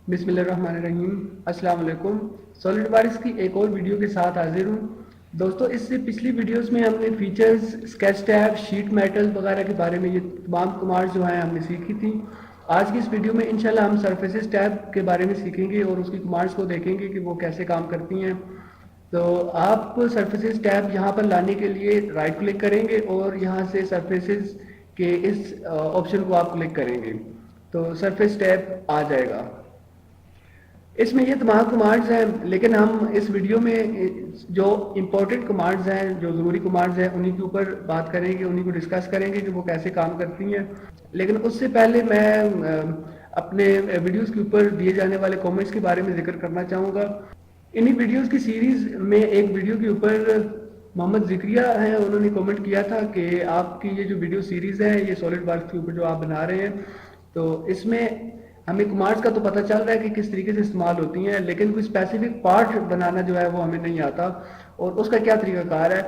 बिस्मिल्लाहिर्रहमानिर्रहीम। अस्सलाम वालेकुम। सॉलिडवर्क्स की एक और वीडियो के साथ हाजिर हूँ। दोस्तों, इससे पिछली वीडियोस में हमने features, sketch tab, sheet metal वगैरह के बारे में ये तमाम कमांड्स जो हैं हमने सीखी थी। आज की इस वीडियो में इंशाल्लाह हम सरफेसेस टैब के बारे में सीखेंगे और उसकी कमांड्स को देखेंगे कि वो कैसे काम करती हैं। तो आप सरफेसेस टैब यहाँ पर लाने के लिए राइट क्लिक करेंगे और यहाँ से सरफेसेस के इस ऑप्शन को आप क्लिक करेंगे तो सरफेस टैब आ जाएगा। इसमें ये तमाम कमांड्स हैं, लेकिन हम इस वीडियो में जो इम्पोर्टेंट कमांड्स हैं, जो ज़रूरी कमांड्स हैं, उन्हीं के ऊपर बात करेंगे, उन्हीं को डिस्कस करेंगे कि वो कैसे काम करती हैं। लेकिन उससे पहले मैं अपने वीडियोस के ऊपर दिए जाने वाले कमेंट्स के बारे में जिक्र करना चाहूँगा। इन्हीं वीडियोस की सीरीज़ में एक वीडियो के ऊपर मोहम्मद जिक्रिया हैं, उन्होंने कमेंट किया था कि आपकी ये जो वीडियो सीरीज़ है, ये सॉलिड वर्क्स के ऊपर जो आप बना रहे हैं, तो इसमें हमें कमांड्स का तो पता चल रहा है कि किस तरीके से इस्तेमाल होती हैं, लेकिन कोई स्पेसिफिक पार्ट बनाना जो है वो हमें नहीं आता और उसका क्या तरीकाकार है।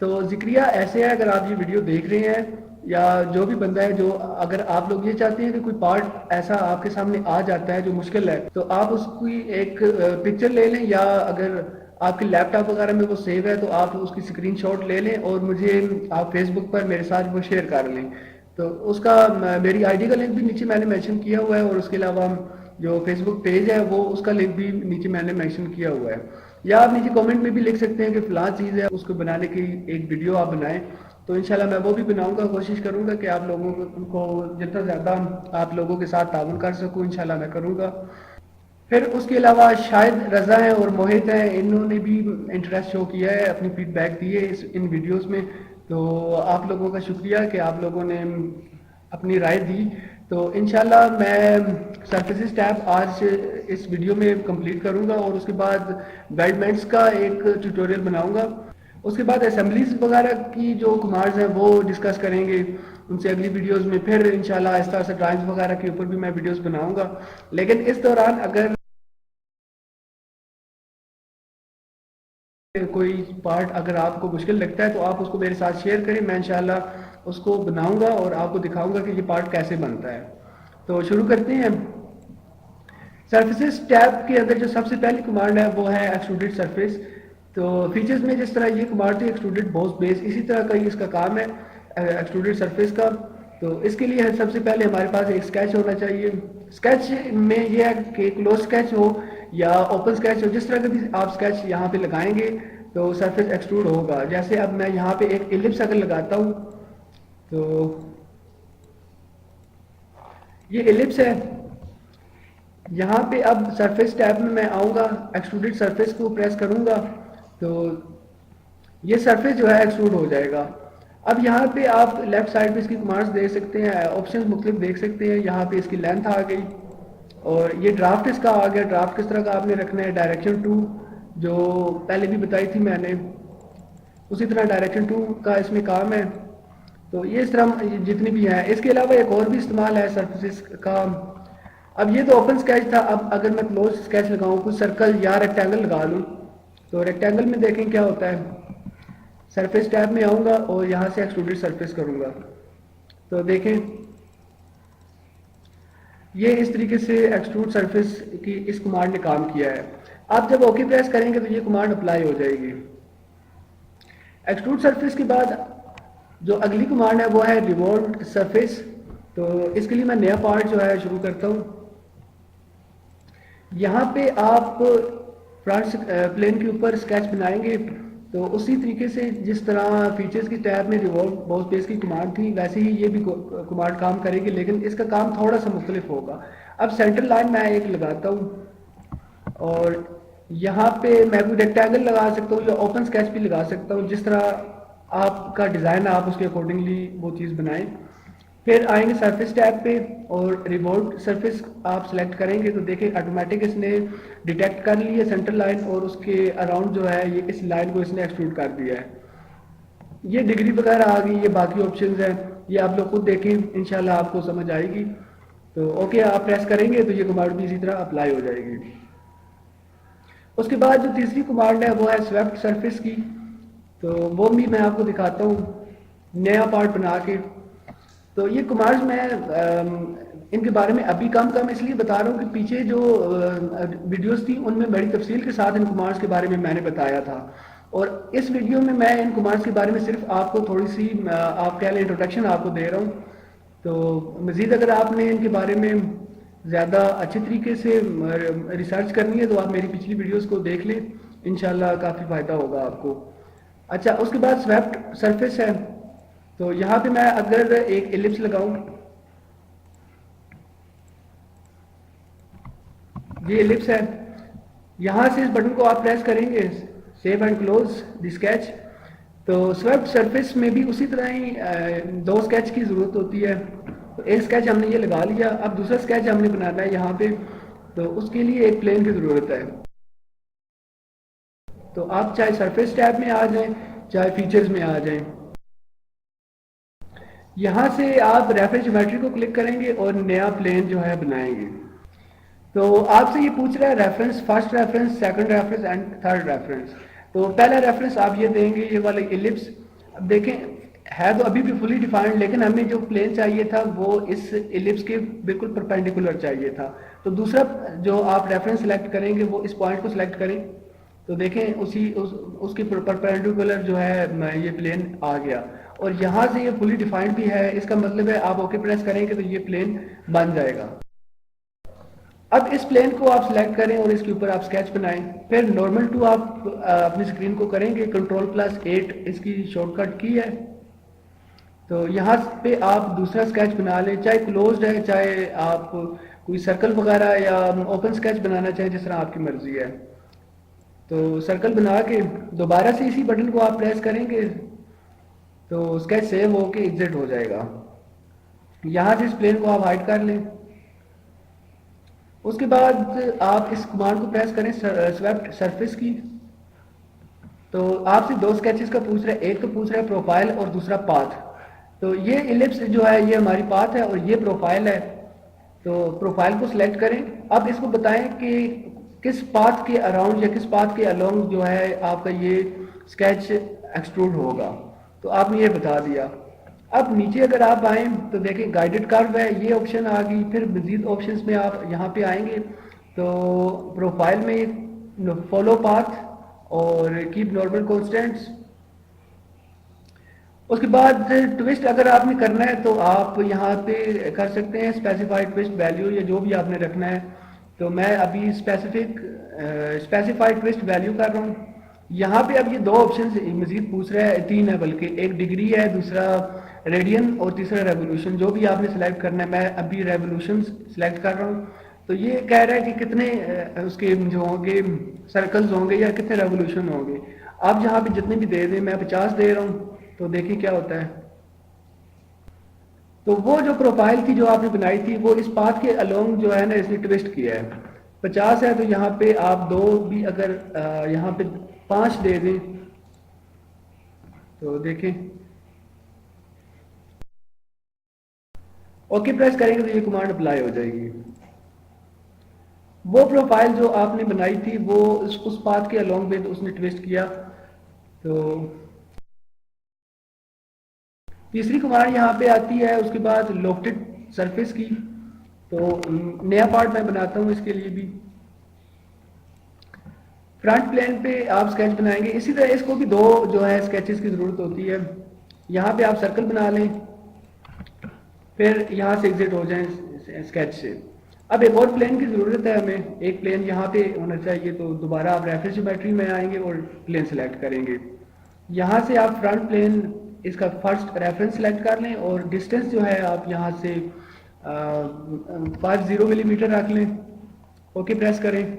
तो जिक्रिया ऐसे है, अगर आप ये वीडियो देख रहे हैं या जो भी बंदा है, जो अगर आप लोग ये चाहते हैं कि कोई पार्ट ऐसा आपके सामने आ जाता है जो मुश्किल है, तो आप उसकी एक पिक्चर ले लें, या अगर आपके लैपटॉप वगैरह में वो सेव है तो आप उसकी स्क्रीनशॉट ले लें और मुझे आप फेसबुक पर मेरे साथ वो शेयर कर लें। तो उसका मेरी आईडी का लिंक भी नीचे मैंने मेंशन किया हुआ है और उसके अलावा जो फेसबुक पेज है वो उसका लिंक भी नीचे मैंने मेंशन किया हुआ है। या आप नीचे कमेंट में भी लिख सकते हैं कि फलां चीज़ है, उसको बनाने की एक वीडियो आप बनाएं, तो इंशाल्लाह मैं वो भी बनाऊंगा। कोशिश करूंगा कि आप लोगों को जितना ज़्यादा आप लोगों के साथ ताउन कर सकूँ, इंशाल्लाह मैं करूँगा। फिर उसके अलावा शायद रज़ा हैं और मोहित हैं, इन्होंने भी इंटरेस्ट शो किया है, अपनी फीडबैक दी है इन वीडियोस में। तो आप लोगों का शुक्रिया कि आप लोगों ने अपनी राय दी। तो इंशाल्लाह मैं सरफेसेस टैब आज इस वीडियो में कंप्लीट करूंगा और उसके बाद गाइडमेंट्स का एक ट्यूटोरियल बनाऊंगा। उसके बाद असेंबलीज वगैरह की जो कमांड्स हैं वो डिस्कस करेंगे उनसे अगली वीडियोस में। फिर इंशाल्लाह आहिस्ता आहिस्ता ड्राइंग्स वगैरह के ऊपर भी मैं वीडियोस बनाऊंगा। लेकिन इस दौरान अगर कोई पार्ट अगर आपको मुश्किल लगता है तो आप उसको मेरे साथ शेयर करें, मैं इंशाल्लाह उसको बनाऊंगा और आपको दिखाऊंगा कि ये पार्ट कैसे बनता है। तो शुरू करते हैं। सरफेसेस टैब के अंदर जो सबसे पहली कमांड है वो है एक्सट्रूडेड सरफेस। तो फीचर्स में जिस तरह ये कमांड थी एक्सट्रूडेड बॉस बेस, इसी तरह का ही इसका काम है एक्सट्रूडेड सरफेस का। तो इसके लिए सबसे पहले हमारे पास एक स्केच होना चाहिए। स्केच में ये है कि क्लोज स्केच हो या ओपन स्केच हो, जिस तरह का भी आप स्केच यहाँ पे लगाएंगे तो सरफेस एक्सट्रूड होगा। जैसे अब मैं यहाँ पे एक इलिप्स अगर लगाता हूँ तो ये इलिप्स है। यहाँ पे अब सरफेस टैब में मैं आऊँगा, एक्सट्रूडेड सरफेस को प्रेस करूँगा तो ये सरफेस जो है एक्सट्रूड हो जाएगा। अब यहाँ पे आप लेफ्ट साइड पे इसकी कमांड्स दे सकते हैं, ऑप्शंस मुख्तलिफ देख सकते हैं। यहाँ पे इसकी लेंथ आ गई और ये ड्राफ्ट इसका आ गया। ड्राफ्ट किस तरह का आपने रखना है, डायरेक्शन 2 जो पहले भी बताई थी मैंने, उसी तरह डायरेक्शन 2 का इसमें काम है। तो ये इस तरह जितनी भी हैं। इसके अलावा एक और भी इस्तेमाल है सरफेसेस का। अब ये तो ओपन स्केच था, अब अगर मैं क्लोज स्केच लगाऊं, कुछ सर्कल या रेक्टेंगल लगा लूं, तो रेक्टेंगल में देखें क्या होता है। सरफेस टैब में आऊंगा और यहाँ से एक्सट्रूडेड सरफेस करूंगा तो देखें ये इस तरीके से एक्सट्रूड सरफेस की इस कमांड ने काम किया है। आप जब ओके प्रेस करेंगे तो ये कमांड अप्लाई हो जाएगी। एक्सट्रूड सरफेस के बाद जो अगली कमांड है वो है रिवॉल्व सरफेस। तो इसके लिए मैं नया पार्ट जो है शुरू करता हूँ। यहाँ पे आप फ्रंट प्लेन के ऊपर स्केच बनाएंगे तो उसी तरीके से जिस तरह फीचर्स की टैब में रिवॉल्व बॉस बेस की कमांड थी, वैसे ही ये भी कमांड काम करेगी, लेकिन इसका काम थोड़ा सा मुख्तलिफ होगा। अब सेंटर लाइन मैं एक लगाता हूँ और यहाँ पे मैं कोई रेक्टेंगल लगा सकता हूँ या ओपन स्केच भी लगा सकता हूँ, जिस तरह आपका डिज़ाइन है आप उसके अकॉर्डिंगली वो चीज़ बनाएं। फिर आएंगे सरफेस टैब पे और रिवॉल्व सरफेस आप सेलेक्ट करेंगे तो देखिए ऑटोमेटिक इसने डिटेक्ट कर ली है सेंटर लाइन और उसके अराउंड जो है ये इस लाइन को इसने एक्सट्रूड कर दिया है। ये डिग्री वगैरह आ गई, ये बाकी ऑप्शंस हैं, ये आप लोग खुद देखें, इंशाल्लाह आपको समझ आएगी। तो ओके आप प्रेस करेंगे तो ये कमांड भी इसी तरह अप्लाई हो जाएगी। उसके बाद जो तीसरी कमांड है वो है स्वेप्ट सरफेस की। तो वो भी मैं आपको दिखाता हूँ नया पार्ट बना के। तो ये कमांड्स मैं इनके बारे में अभी कम कम इसलिए बता रहा हूँ कि पीछे जो वीडियोस थी उनमें बड़ी तफसील के साथ इन कमांड्स के बारे में मैंने बताया था, और इस वीडियो में मैं इन कमांड्स के बारे में सिर्फ आपको थोड़ी सी आप कह लें इंट्रोडक्शन आपको दे रहा हूँ। तो मज़ीद अगर आपने इनके बारे में ज़्यादा अच्छे तरीके से रिसर्च करनी है तो आप मेरी पिछली वीडियोस को देख लें, इंशाल्लाह काफ़ी फ़ायदा होगा आपको। अच्छा, उसके बाद स्वेप्ट सरफेस है। तो यहाँ पे मैं अगर एक एलिप्स लगाऊं, ये एलिप्स है, यहाँ से इस बटन को आप प्रेस करेंगे save and close the sketch. तो स्वेप्ट सरफेस में भी उसी तरह ही दो स्केच की ज़रूरत होती है। तो एक स्केच हमने ये लगा लिया, अब दूसरा स्केच हमने बनाना है यहाँ पे, तो उसके लिए एक प्लेन की ज़रूरत है। तो आप चाहे सरफेस टैब में आ जाएं चाहे फीचर्स में आ जाएं, यहाँ से आप रेफरेंस ज्योमेट्री को क्लिक करेंगे और नया प्लेन जो है बनाएंगे। तो आपसे ये पूछ रहा है reference, first reference, second reference and third reference. तो पहला रेफरेंस आप ये देंगे, ये वाले इलिप्स। अब देखें है तो अभी भी फुली डिफाइंड, लेकिन हमें जो प्लेन चाहिए था वो इस इलिप्स के बिल्कुल परपेंडिकुलर चाहिए था। तो दूसरा जो आप रेफरेंस सेलेक्ट करेंगे वो इस पॉइंट को सिलेक्ट करें। तो देखें उसके परपेंडिकुलर जो है ये प्लेन आ गया, और यहाँ से ये फुली डिफाइंड भी है। इसका मतलब है आप ओके प्रेस करेंगे तो ये प्लेन बन जाएगा। अब इस प्लेन को आप सिलेक्ट करें और इसके ऊपर आप स्केच बनाएं। फिर नॉर्मल टू आप अपनी स्क्रीन को करेंगे, Ctrl+8 इसकी शॉर्टकट की है। तो यहाँ पे आप दूसरा स्केच बना लें, चाहे क्लोज्ड है चाहे आप कोई सर्कल वगैरह या ओपन स्केच बनाना चाहें, जिस तरह आपकी मर्जी है। तो सर्कल बना के दोबारा से इसी बटन को आप प्रेस करेंगे तो स्केच सेव होके एग्जिट हो जाएगा। यहाँ से इस प्लेन को आप हाइड कर लें। उसके बाद आप इस कमांड को प्रेस करें स्वेप्ट सरफेस की। तो आपसे दो स्केचेस का पूछ रहा है, एक तो पूछ रहा है प्रोफाइल और दूसरा पाथ। तो ये इलिप्स जो है ये हमारी पाथ है और ये प्रोफाइल है। तो प्रोफाइल को सिलेक्ट करें। अब इसको बताएं कि किस पाथ के अराउंड या किस पाथ के अलोंग जो है आपका ये स्केच एक्सट्रूड होगा। तो आपने ये बता दिया। अब नीचे अगर आप आए तो देखें गाइडेड कर्व है, ये ऑप्शन आ गई। फिर मजीद ऑप्शंस में आप यहाँ पे आएंगे तो प्रोफाइल में फॉलो पाथ और कीप नॉर्मल कॉन्स्टेंट्स। उसके बाद ट्विस्ट अगर आपने करना है तो आप यहाँ पे कर सकते हैं स्पेसिफाइड ट्विस्ट वैल्यू या जो भी आपने रखना है। तो मैं अभी स्पेसिफाइड ट्विस्ट वैल्यू कर रहा हूँ। यहाँ पे अब ये दो ऑप्शन मजीद पूछ रहा है, तीन है बल्कि, एक डिग्री है, दूसरा रेडियन और तीसरा रेवोल्यूशन। जो भी आपने सेलेक्ट करना है, मैं अभी रेवोल्यूशन सेलेक्ट कर रहा हूँ। तो ये कह रहा है कि कितने उसके जो होंगे सर्कल्स होंगे या कितने रेवोल्यूशन होंगे। आप यहाँ पे जितने भी दे दें, मैं 50 दे रहा हूँ। तो देखिए क्या होता है। तो वो जो प्रोफाइल थी जो आपने बनाई थी वो इस पाथ के अलोंग जो है ना इसने ट्विस्ट किया है। 50 है तो यहाँ पे आप दो भी अगर यहाँ पे 5 दे दें तो देखें ओके प्रेस करेंगे तो ये कमांड अप्लाई हो जाएगी। वो प्रोफाइल जो आपने बनाई थी वो उस पाथ के अलोंग में उसने ट्विस्ट किया। तो तीसरी कमांड यहाँ पे आती है उसके बाद लोफ्टेड सरफेस की। तो नया पार्ट मैं बनाता हूँ इसके लिए भी। फ्रंट प्लेन पे आप स्केच बनाएंगे। इसी तरह इसको भी दो जो है स्केचेस की जरूरत होती है। यहाँ पे आप सर्कल बना लें, फिर यहाँ से एग्जिट हो जाएं स्केच से। अब एक और प्लेन की जरूरत है हमें, एक प्लेन यहाँ पे होना चाहिए। तो दोबारा आप रेफरेंस ज्योमेट्री में आएंगे और प्लेन सेलेक्ट करेंगे। यहाँ से आप फ्रंट प्लेन इसका फर्स्ट रेफरेंस सेलेक्ट कर लें और डिस्टेंस जो है आप यहाँ से 50 मिलीमीटर रख लें। ओके प्रेस करें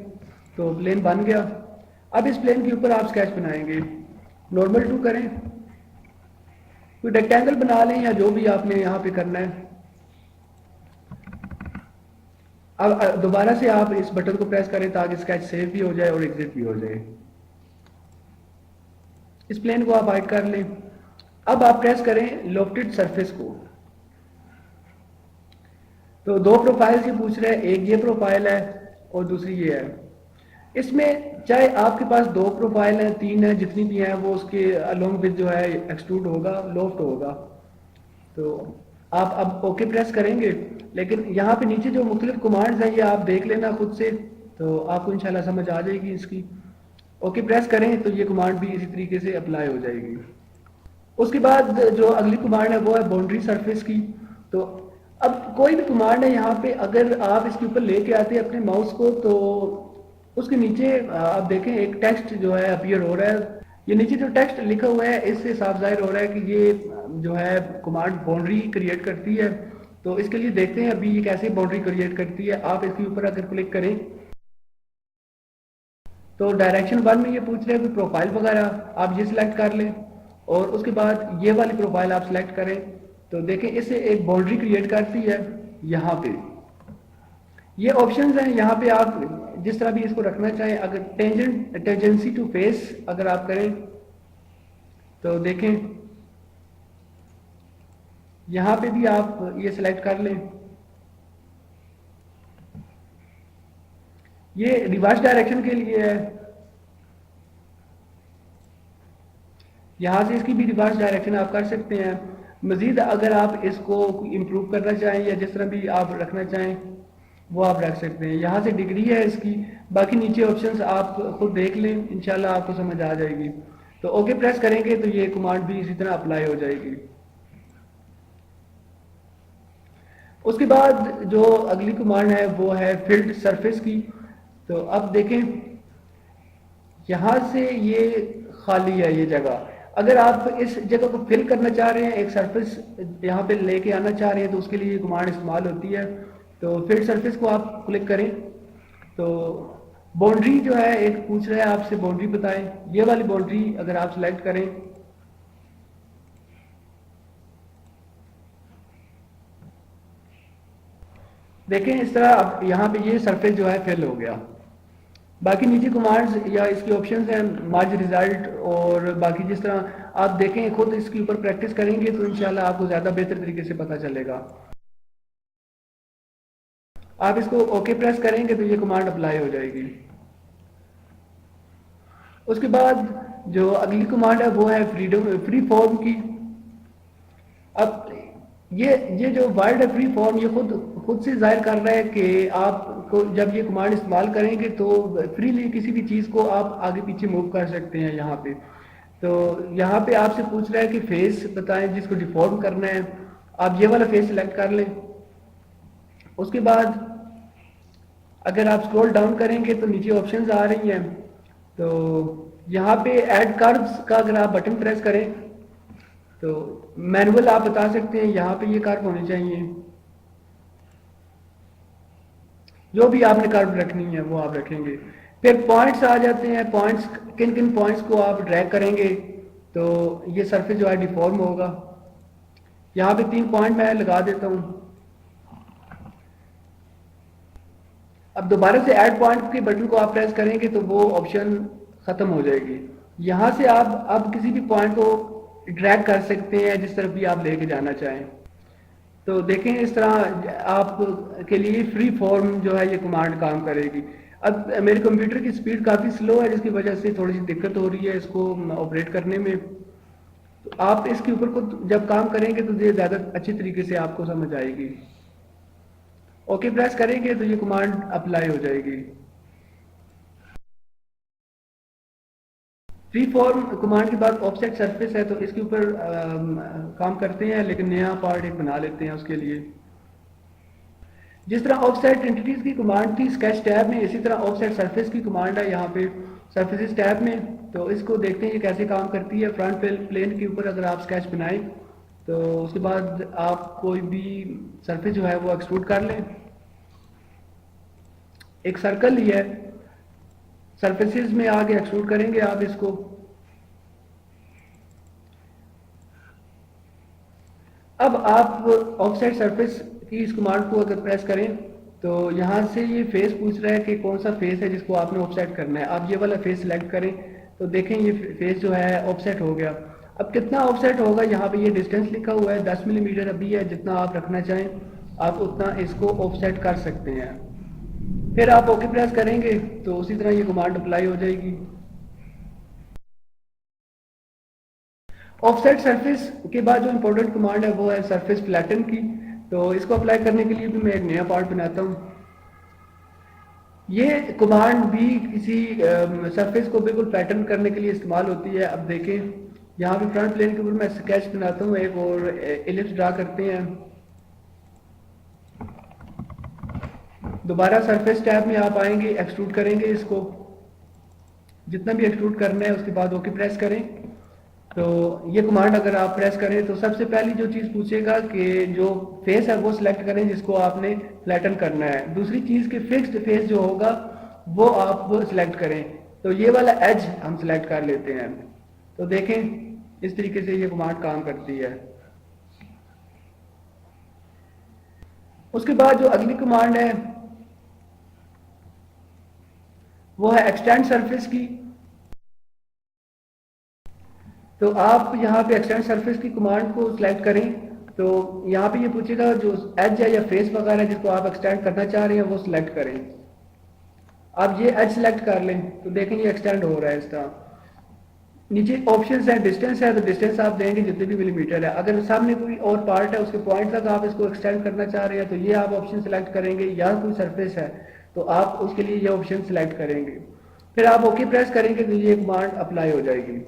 तो प्लेन बन गया। अब इस प्लेन के ऊपर आप स्केच बनाएंगे। नॉर्मल टू करें, कोई रेक्टेंगल बना लें या जो भी आपने यहाँ पे करना है। अब दोबारा से आप इस बटन को प्रेस करें ताकि स्केच सेव भी हो जाए और एग्जिट भी हो जाए। इस प्लेन को आप हाइड कर लें। अब आप प्रेस करें लोफ्टेड सरफेस को। तो दो प्रोफाइल से पूछ रहे हैं, एक ये प्रोफाइल है और दूसरी ये है। इसमें चाहे आपके पास दो प्रोफाइल हैं, तीन है, जितनी भी हैं वो उसके अलोंग विद जो है एक्सट्रूड होगा, लोफ्ट होगा। तो आप अब ओके प्रेस करेंगे, लेकिन यहाँ पे नीचे जो मुख्तलिफ कमांड्स हैं ये आप देख लेना खुद से, तो आपको इंशाल्लाह समझ आ जाएगी इसकी। ओके प्रेस करें तो ये कमांड भी इसी तरीके से अप्लाई हो जाएगी। उसके बाद जो अगली कमांड है वो है बाउंड्री सरफेस की। तो अब कोई भी कमांड है यहाँ पे अगर आप इसके ऊपर लेके आते हैं अपने माउस को, तो उसके नीचे आप देखें एक टेक्स्ट जो है अपीयर हो रहा है। ये नीचे जो टेक्स्ट लिखा हुआ है इससे साफ जाहिर हो रहा है कि ये जो है कमांड बाउंड्री क्रिएट करती है। तो इसके लिए देखते हैं अभी ये कैसे बाउंड्री क्रिएट करती है। आप इसके ऊपर अगर क्लिक करें तो डायरेक्शन 1 में ये पूछ रहे हैं कि प्रोफाइल वगैरह आप ये सिलेक्ट कर लें, और उसके बाद ये वाली प्रोफाइल आप सिलेक्ट करें। तो देखें इससे एक बाउंड्री क्रिएट करती है। यहाँ पे ये ऑप्शंस हैं, यहाँ पे आप जिस तरह भी इसको रखना चाहें। अगर टेंजेंसी टू फेस अगर आप करें तो देखें यहाँ पे भी आप ये सिलेक्ट कर लें। ये रिवर्स डायरेक्शन के लिए है, यहाँ से इसकी भी रिवर्स डायरेक्शन आप कर सकते हैं। मजीद अगर आप इसको इम्प्रूव करना चाहें या जिस तरह भी आप रखना चाहें वो आप रख सकते हैं। यहाँ से डिग्री है इसकी, बाकी नीचे ऑप्शंस आप खुद देख लें, इंशाल्लाह आपको समझ आ जाएगी। तो ओके प्रेस करेंगे तो ये कमांड भी इसी तरह अप्लाई हो जाएगी। उसके बाद जो अगली कमांड है वो है फील्ड सरफेस की। तो अब देखें यहाँ से ये खाली है ये जगह, अगर आप इस जगह को फिल करना चाह रहे हैं, एक सरफेस यहाँ पे लेके आना चाह रहे हैं, तो उसके लिए ये कमांड इस्तेमाल होती है। तो फील्ड सरफेस को आप क्लिक करें तो बाउंड्री जो है एक पूछ रहा है आपसे बाउंड्री बताएं। ये वाली बाउंड्री अगर आप सिलेक्ट करें देखें इस तरह अब यहाँ पे ये सरफेस जो है फिल हो गया। बाकी नीचे कमांड्स या इसके ऑप्शंस हैं मर्ज रिजल्ट, और बाकी जिस तरह आप देखें खुद इसके ऊपर प्रैक्टिस करेंगे तो इंशाल्लाह आपको ज़्यादा बेहतर तरीके से पता चलेगा। आप इसको ओके प्रेस करेंगे तो ये कमांड अप्लाई हो जाएगी। उसके बाद जो अगली कमांड है वो है फ्री फॉर्म की। अब ये जो वर्ड है फ्री फॉर्म ये खुद से जाहिर कर रहा है कि आपको जब ये कमांड इस्तेमाल करेंगे तो फ्रीली किसी भी चीज़ को आप आगे पीछे मूव कर सकते हैं। यहाँ पे तो यहाँ पे आपसे पूछ रहा है कि फेस बताएं जिसको डिफॉर्म करना है, आप ये वाला फेस सिलेक्ट कर लें। उसके बाद अगर आप स्क्रॉल डाउन करेंगे तो नीचे ऑप्शंस आ रही हैं। तो यहाँ पे ऐड कर्व्स का अगर आप बटन प्रेस करें तो मैनुअल आप बता सकते हैं यहाँ पे ये कर्व होने चाहिए, जो भी आपने कर्व रखनी है वो आप रखेंगे। फिर पॉइंट्स आ जाते हैं, पॉइंट्स किन किन पॉइंट्स को आप ड्रैग करेंगे तो ये सरफेस जो है डिफॉर्म होगा। यहाँ पे 3 पॉइंट मैं लगा देता हूँ। अब दोबारा से ऐड पॉइंट के बटन को आप प्रेस करेंगे तो वो ऑप्शन खत्म हो जाएगी। यहाँ से आप अब किसी भी पॉइंट को ड्रैग कर सकते हैं जिस तरफ भी आप लेके जाना चाहें। तो देखें इस तरह आप के लिए फ्री फॉर्म जो है ये कमांड काम करेगी। अब मेरे कंप्यूटर की स्पीड काफ़ी स्लो है जिसकी वजह से थोड़ी सी दिक्कत हो रही है इसको ऑपरेट करने में। तो आप इसके ऊपर को जब काम करेंगे तो ये ज़्यादा अच्छी तरीके से आपको समझ आएगी। ओके प्रेस करेंगे तो ये कमांड अप्लाई हो जाएगी। फ्री फॉर्म कमांड के बाद ऑफसेट सरफेस है तो इसके ऊपर काम करते हैं, लेकिन नया पार्ट एक बना लेते हैं उसके लिए। जिस तरह ऑफसेट एंटिटीज की कमांड थी स्केच टैब में, इसी तरह ऑफसेट सरफेस की कमांड है यहाँ पे सरफेसेस टैब में। तो इसको देखते हैं ये कैसे काम करती है। फ्रंट प्लेन के ऊपर अगर आप स्केच बनाएं तो उसके बाद आप कोई भी सरफेस जो है वो एक्सट्रूड कर लें। एक सर्कल ही है, सरफेसेस में आगे एक्सट्रूड करेंगे आप इसको। अब आप ऑफसेट सरफेस की इस कमांड को अगर प्रेस करें तो यहाँ से ये फेस पूछ रहा है कि कौन सा फेस है जिसको आपने ऑफसेट करना है। आप ये वाला फेस सिलेक्ट करें तो देखें ये फेस जो है ऑफसेट हो गया। अब कितना ऑफसेट होगा, यहाँ पे ये डिस्टेंस लिखा हुआ है 10 मिलीमीटर अभी है। जितना आप रखना चाहें आप उतना इसको ऑफसेट कर सकते हैं। फिर आप ओके प्रेस करेंगे तो उसी तरह ये कमांड अप्लाई हो जाएगी। ऑफसेट सरफेस के बाद जो इंपॉर्टेंट कमांड है वो है सरफेस फ्लैटन की। तो इसको अप्लाई करने के लिए भी मैं एक नया पार्ट बनाता हूँ। ये कमांड भी किसी सरफेस को बिल्कुल पैटर्न करने के लिए इस्तेमाल होती है। अब देखें, यहाँ पे फ्रंट प्लेन के ऊपर मैं स्केच बनाता हूँ एक और एलिप्स ड्रा करते हैं। दोबारा सरफेस टैब में आप आएंगे, एक्सट्रूड करेंगे इसको, जितना भी एक्सट्रूड करना है उसके बाद ओके प्रेस करें। तो ये कमांड अगर आप प्रेस करें तो सबसे पहली जो चीज़ पूछेगा कि जो फेस है वो सिलेक्ट करें जिसको आपने फ्लैटन करना है। दूसरी चीज़ कि फिक्स्ड फेस जो होगा वो आप सिलेक्ट करें। तो ये वाला एज हम सिलेक्ट कर लेते हैं। तो देखें इस तरीके से ये कमांड काम करती है। उसके बाद जो अगली कमांड है वो है एक्सटेंड सरफेस की। तो आप यहाँ पे एक्सटेंड सरफेस की कमांड को सिलेक्ट करें। तो यहाँ पे ये पूछेगा जो एज है या फेस वगैरह जिसको आप एक्सटेंड करना चाह रहे हैं वो सिलेक्ट करें। आप ये एज सिलेक्ट कर लें तो देखें ये एक्सटेंड हो रहा है इस तरह। नीचे ऑप्शंस है, डिस्टेंस है, तो डिस्टेंस आप देंगे जितने भी मिलीमीटर है। अगर सामने कोई और पार्ट है उसके पॉइंट तक आप इसको एक्सटेंड करना चाह रहे हैं तो ये आप ऑप्शन सिलेक्ट करेंगे। या कोई सरफेस है तो आप उसके लिए ये ऑप्शन सिलेक्ट करेंगे। फिर आप ओके प्रेस करेंगे तो ये कमांड अप्लाई हो जाएगी।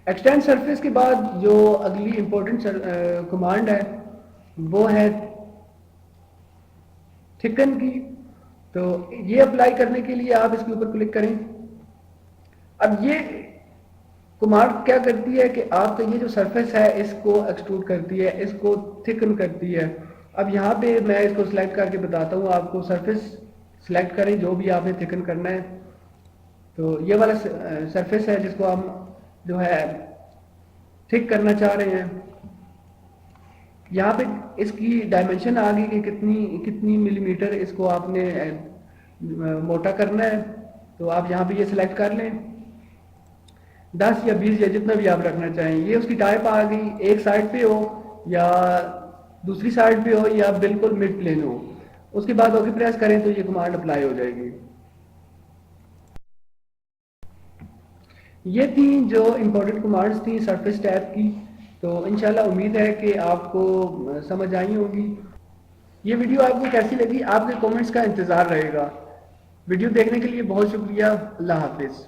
एक्सटेंड सरफेस के बाद जो अगली इंपॉर्टेंट कमांड है वो है थिकन की। तो ये अप्लाई करने के लिए आप इसके ऊपर क्लिक करें। अब ये कमांड क्या करती है कि आपका ये जो सरफेस है इसको एक्सट्रूड करती है, इसको थिकन करती है। अब यहाँ पे मैं इसको सिलेक्ट करके बताता हूँ आपको। सरफेस सिलेक्ट करें जो भी आपने थिकन करना है। तो ये वाला सरफेस है जिसको हम जो है थिक करना चाह रहे हैं। यहाँ पे इसकी डायमेंशन आ गई कि कितनी कितनी मिलीमीटर इसको आपने मोटा करना है। तो आप यहाँ पे ये सिलेक्ट कर लें, 10 या 20 या जितना भी आप रखना चाहें। ये उसकी टाइप आ गई, एक साइड पे हो या दूसरी साइड पे हो या बिल्कुल मिड प्लेन हो। उसके बाद ओके प्रेस करें तो ये कमांड अप्लाई हो जाएगी। ये थी जो इम्पोर्टेंट कमांड्स थी सरफेस टैब की। तो इंशाल्लाह उम्मीद है कि आपको समझ आई होगी। ये वीडियो आपको कैसी लगी, आपके कमेंट्स का इंतज़ार रहेगा। वीडियो देखने के लिए बहुत शुक्रिया। अल्लाह हाफिज़।